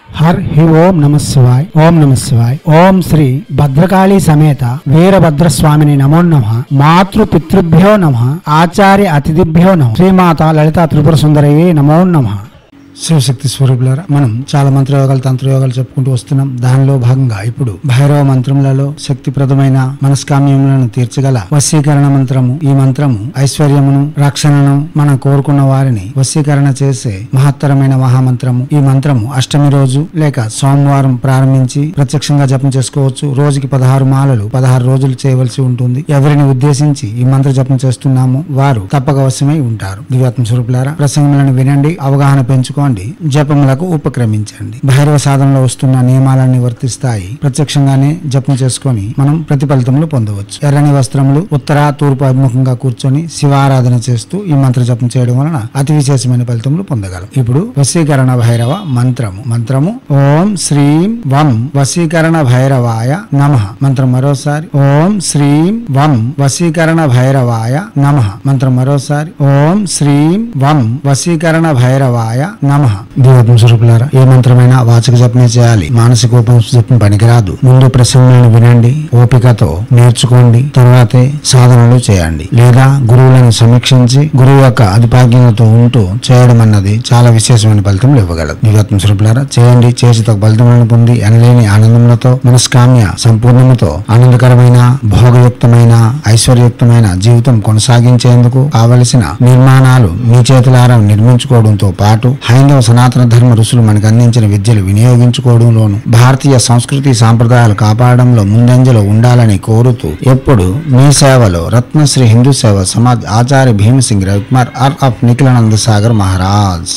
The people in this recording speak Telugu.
హర్ హి ఓం నమ శివాయ్. ఓం నమ శివాయ్. ఓం శ్రీ భద్రకాళీ సమేత వీరభద్రస్వామిని నమో నమః. మాతృ పితృభ్యో నమః. ఆచార్య అతిథిభ్యో నమః. శ్రీమాత లలితా త్రిపుర సుందరయే నమో నమః. శివశక్తి స్వరూపులారా, మనం చాలా మంత్రయోగాలు తంత్రయోగాలు చెప్పుకుంటూ వస్తున్నాం. దానిలో భాగంగా ఇప్పుడు భైరవ మంత్రములలో శక్తిప్రదమైన మనస్కామ్యములను తీర్చగల వశీకరణ మంత్రము. ఈ మంత్రము ఐశ్వర్యమును రక్షణను మనం కోరుకున్న వారిని వశీకరణ చేసే మహత్తరమైన మహామంత్రము. ఈ మంత్రము అష్టమి రోజు లేక సోమవారం ప్రారంభించి ప్రత్యక్షంగా జపం చేసుకోవచ్చు. రోజుకి 16 మాలలు 16 రోజులు చేయవలసి ఉంటుంది. ఎవరిని ఉద్దేశించి ఈ మంత్ర జపం చేస్తున్నామో వారు తప్పక వశమై ఉంటారు. దివ్యాత్మ స్వరూపులారా, ప్రసంగములను వినండి, అవగాహన పెంచుకోండి, జపములకు ఉపక్రమించండి. భైరవ సాధనలో వస్తున్న నియమాలన్నీ వర్తిస్తాయి. ప్రత్యక్షంగానే జపం చేసుకొని మనం ప్రతిఫలితములు పొందవచ్చు. ఎర్రని వస్త్రములు ఉత్తర తూర్పు అభిముఖంగా కూర్చొని శివారాధన చేస్తూ ఈ మంత్ర జపం చేయడం వలన అతి విశేషమైన ఫలితములు పొందగలం. ఇప్పుడు వశీకరణ భైరవ మంత్రము ఓం శ్రీం వం వశీకరణ భైరవాయ నమః. మంత్రం మరోసారి ఓం శ్రీం వం వశీకరణ భైరవాయ నమః. మంత్రం మరోసారి ఓం శ్రీం వం వశీకరణ భైరవాయ నమః. దివ్యాత్మ స్వరూపులారా, ఏ మంత్రమైనా వాచక జపమే చేయాలి. మానసిక జపం పనికిరాదు. ముందు ప్రసంగాలను వినండి, ఓపికతో నేర్చుకోండి, తర్వాతే సాధనలు చేయండి. లేదా గురువులను సమీక్షించి గురువు యొక్క అధిపాగ్యంతో ఉంటూ చేయడం అన్నది చాలా విశేషమైన ఫలితములు ఇవ్వగలదు. దివ్యాత్మ స్వరూపులారా, చేయండి. చేసి తగ్గ ఫలితములను పొంది ఎనలేని ఆనందములతో మనస్కామ్య సంపూర్ణముతో ఆనందకరమైన భోగయుక్తమైన ఐశ్వర్యయుక్తమైన జీవితం కొనసాగించేందుకు కావలసిన నిర్మాణాలు మీ చేతులారా నిర్మించుకోవడంతో పాటు హైందవ సనాతన ధర్మ ఋషులు మనకు అందించిన విద్యలు వినియోగించుకోవడంలోను భారతీయ సంస్కృతి సాంప్రదాయాలు కాపాడడంలో ముందంజలో ఉండాలని కోరుతూ ఎప్పుడు మీ సేవలో రత్నశ్రీ హిందూ సేవ సమాజ్ ఆచార్య భీమసింగ్ రవికుమార్ ఆఫ్ నిఖిలానంద సాగర్ మహారాజ్.